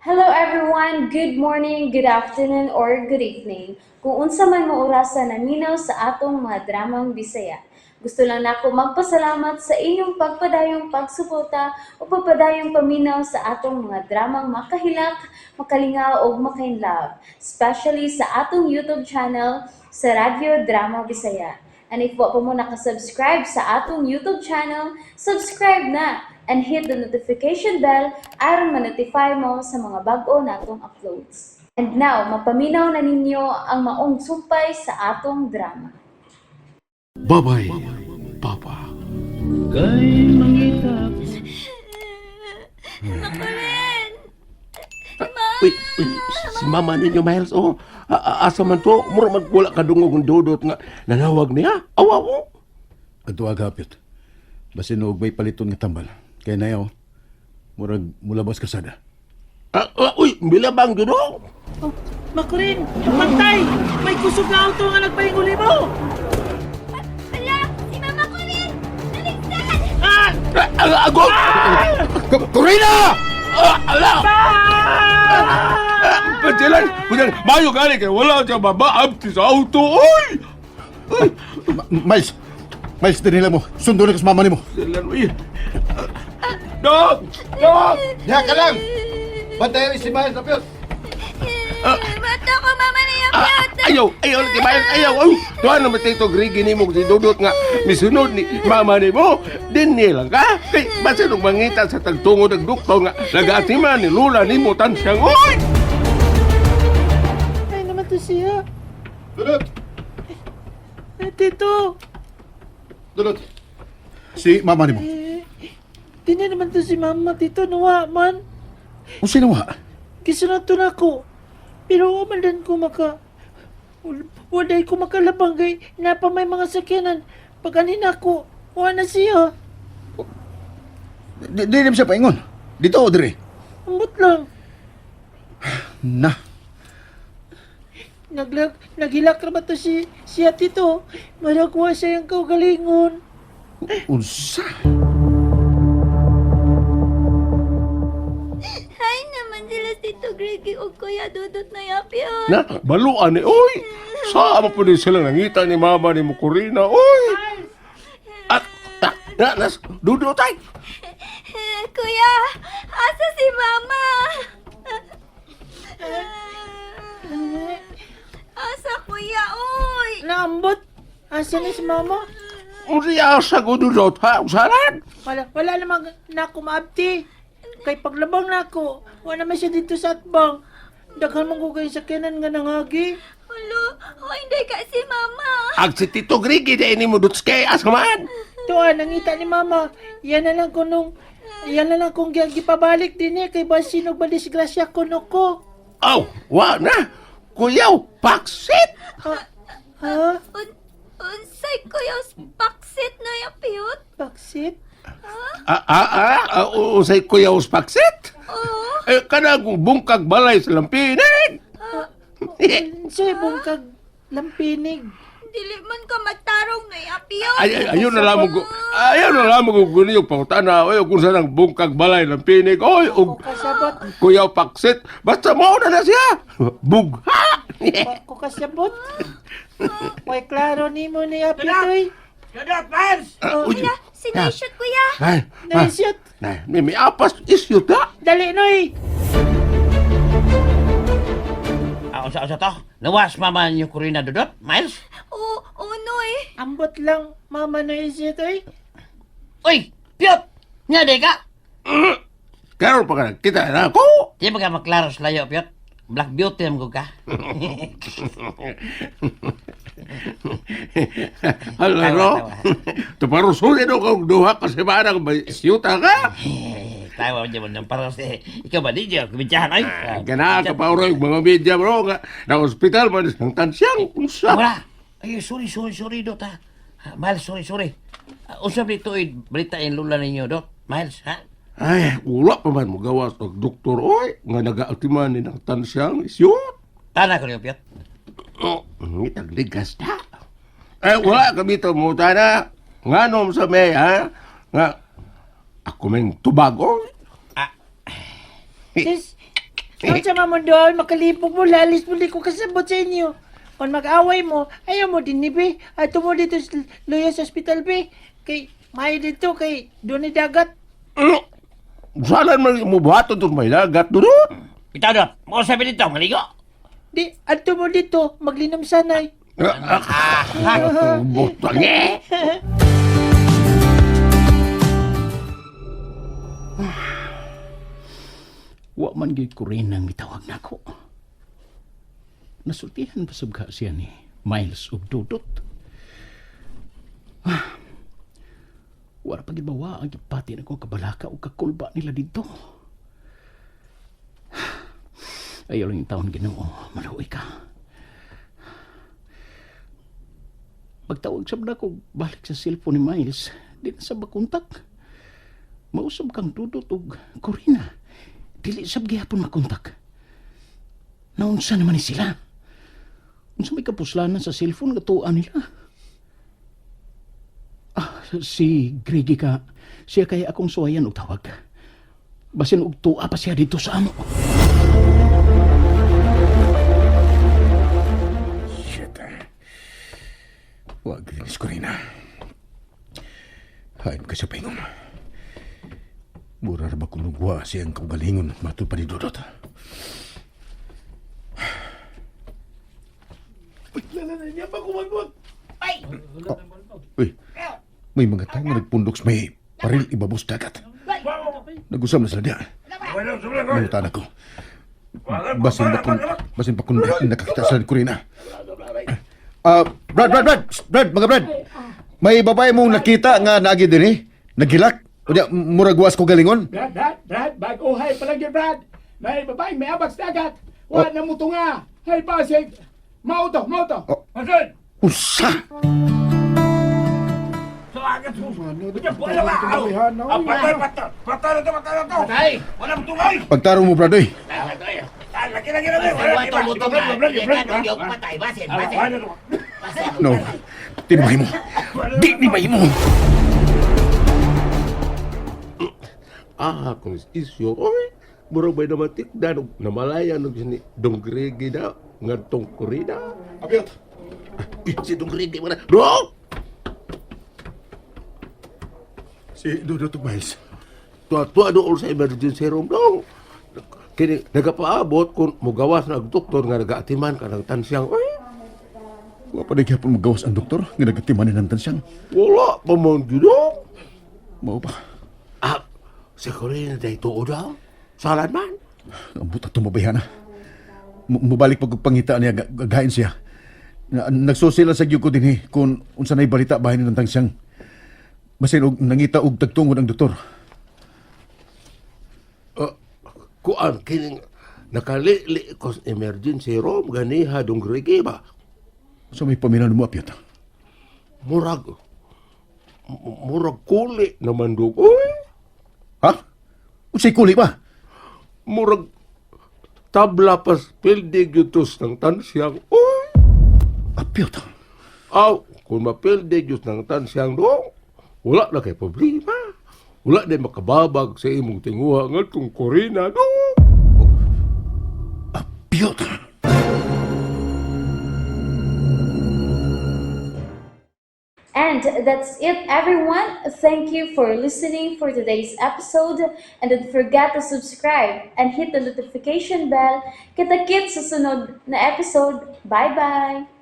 Hello everyone, good morning, good afternoon, or good evening. Kung unsa man mo orasan naminaw sa atong mga dramang Bisaya. Gusto lang nako magpasalamat sa inyong pagpadayong pagsuporta o pagpadayong paminaw sa atong mga dramang makahilak, makalingaw o makainlove, especially sa atong YouTube channel sa Radyo Drama Bisaya. And if wa pa mo nakasubscribe sa atong YouTube channel, subscribe na and hit the notification bell aron ma-notify mo sa mga bag-o natong uploads. And now, mapaminaw na ninyo ang maong sumpay sa atong drama. Babay, Papa. Kay mangitap. Makulit! Wait, si mama ninyo, Miles, asa man to, mura magwala ka dungog ng dudot nga, nanawag niya, awa mo. Ato agapit. Basin og may paliton nga tambal. Kaya na yaw, murag mulabas kasada. Uy, bilabang dudong. Oh, Makurin! Pantay! May kusog na auto nga nagpahinguli mo! Ala! Si Mama Kulit! Naligtan! Agong! Corina! Ala! Pastilan, mayo gani kay wala siya babaabti sa auto, oy! Miles! Miles, dinila mo. Sundo na ka sa mama ni mo. Pastilan, uy. Dog! Dog! Diha ka lang! Bantayan si Miles na piyot! Bato ko Mama na yung piyot! Ayaw, ayaw. Tuhan naman tayo grigi ni mo si Dudot nga misunod ni mama ni mo. Din nila ka. Kay basta nung mangita sa tagtungod ng doktor nga nag-atiman ni Lula ni mo tansiyang. Oy! Ay naman to siya. Dulot! Tito! Dulot! Si mama ni mo. Di na naman to si Mama, Tito. Nawa man. O sinawa? Kisunod to na ko. Pero umalan ko waday ko makalabang kay napa may mga sakyanan. Pag anin ako, wala na siya. Di naman siya paingon. Dito o dire? Ambot lang. Na. Naghilak na ba to siya, Tito? Maragwa siya yung kaugalingon. Unsa? Hay naman sila Tito Greggy o Kuya Dudot na yung piyot! Na, baluan ni, oy! Saan mo po din sila nangita ni mama ni mo, Corina, oy! At, Dudot ay! Kuya! Asa si Mama? Asa Kuya, oy! Naambot? Asa na si Mama? Uriya sa ko, Dudot, ha? Usaran! Wala namang na ako maabti. Kay paglabang na ako, wala naman siya dito sa atbang. Daghan mong ko kayo sa kanan nga nangagi. Hulo! O hindi ka si Mama! Ag si Tito Grigi, di ini mo dutskay, asaman! Tuan, nangita ni Mama. Yan na lang kung gipabalik din kay basinog ba disgrasya kuno ko. Aw, wa na! Kuyaw, paksit! Ha? Unsay Kuya paksit na yung piyot? Baksit? Usay kuyaw paksit? Oo! Kanang bungkag balay sa lampinig! Sa'yo bungkag lampinig. Dili man ka magtarong na yung piyot! Ayun na lang mo kung yung pautana, oy, kung saan ang bungkag balay lampinig, oy, O kasabot. kuyaw paksit, basta mauna na siya! Bugha! Ko kasabot. May klaro ni mo ni Apitoy. Kuya, sinayshot Kuya! Ay, Naisyot. may apas isyo ta! Dali, Noy. Unsa to? Nawas mama niyo Corina Dudot? Miles? Oo, unoy! Ambot lang, Mama na isyot, oy. Uy! Piyot! Nga di ka? Karon pa ka kita na ako! Di ba ka maklaros layo, Piyot? Black beauty mo ka? Hala, no? Taparusulin ako duha kasi parang may isyuta ka! Tawa mo ng paros ikaw ba di dyan? Kumidyahan ay? Gana ka pa yung mga media bro nga na ospital man ng tansyang unsa. Wala! Ay, sorry, Dot, ha? Miles, sorry. Usap dito, balita yung lula ninyo, Dot. Miles, ha? Ay, wala pa man mo gawas og doktor oy nga nagaatiman ni ng tansyang isyut. Tana ko niyo, Piyot. Oh, ngitas na. Wala kami to mo tana. Nganom sa may ha? Nga ako may tubag oy. Ah, Sis, Kung sa mamundoy, makalipog mo, lalis mo, di ko kasabot sa inyo. Kung mag-away mo, ayaw mo din ni Be. At mo dito sa Luyas Hospital, Be. Kay, may dito, kay doon ni dagat. Saan man mo buhaton itong may lagat doon? Ikaw Dot, mo sabi dito, maligo. Di, ato mo dito, maglinom sanay. Butang eh! Wa man gyud ko rin ang mitawag nako. Nasultihan pa sabga siya ni Miles ug Dudot. Wala pa gid bawa ang gipati na ko kabalaka o kakulba nila dito. Ayaw lang yung taon Ginoo, maluoy ka. Pagtawag sab na ko balik sa cellphone ni Miles, di na sa makontak. Mausab kang Dudot ug Corina. Dili sab gihapon makontak. Naunsa naman ni sila? Unsa may kapuslanan sa cellphone nga tuan nila? Si Greggy ka, siya kaya akong suwayan og tawag. Basin og tua pa siya dito sa amo. Shit. Wag gilis ko rin, ha. Hain ka sa pingom. Mura ra ba kung nugwa siyang kaugalingon matud pa ni Dudot? Niya pa kumagwag. Ay! Uy, may mga tao nga nagpundok sa may paril ibabos dagat. Nag-usam na sila diya. Nangutan ako. Basin pa kung nakakita sa Corina. Brad, mga Brad. May babae mong nakita nga naagi din eh. Naghilak. O diya, muragwas ko galingon. Brad, baguhay pa lang yun, Brad. May babaeng may abag sa dagat. Wala na mo ito nga. Hay, pasig. Mauto. Oh. Masun! Usa! Suwagat mo. Bunya po alam ka. Patay na to. Patay! Wala mo tungay! Pagtarong mo, Brad, eh. Lagi na. Wala mo tungay. Patay, basin. No. Tinimay mo. Tinimay mo. Kung isyo, oy, murag may namatik na, namalaya nung Dongregi na, ngantong Corina. Abiot. Si Dongregi mo na, no! Si Dudot ug Miles. Tuwa doon sa emergency room, no? Kini, nagapaabot kung mugawas na ang doktor nga nagaatiman ka ng tansyang, oy, Wa pa gyapon magawas ang doktor nga nagatimanin ng tansiyang. wala pa man gino. Mao pa. Si Corina day tuo daw. Salan man. Ang buta tumabayhan na. Mubalik pag pangita niya gagahin siya. Nagsusila sa gyud ko din eh kung unsa nay balita bahin ng tansiyang. Basin og nangita og tagtungod ang doktor. Kuan kining nakalili ko sa emergency room ganiha Dongregi ba? So may paminan mo apyat. Murag kuli naman do. Uy, Ha? Unsay kuli ba? murag tabla pas pildi gyutos ng tansyang. Uy, Apyat. kung mapildi gyud ng tansyang do, wala na kay problema. Wala na makababag sa imong tinguha ngatong Corina do. Apyat. And that's it, everyone. Thank you for listening for today's episode. And don't forget to subscribe and hit the notification bell. Kita-kits sa sunod na episode. Bye-bye!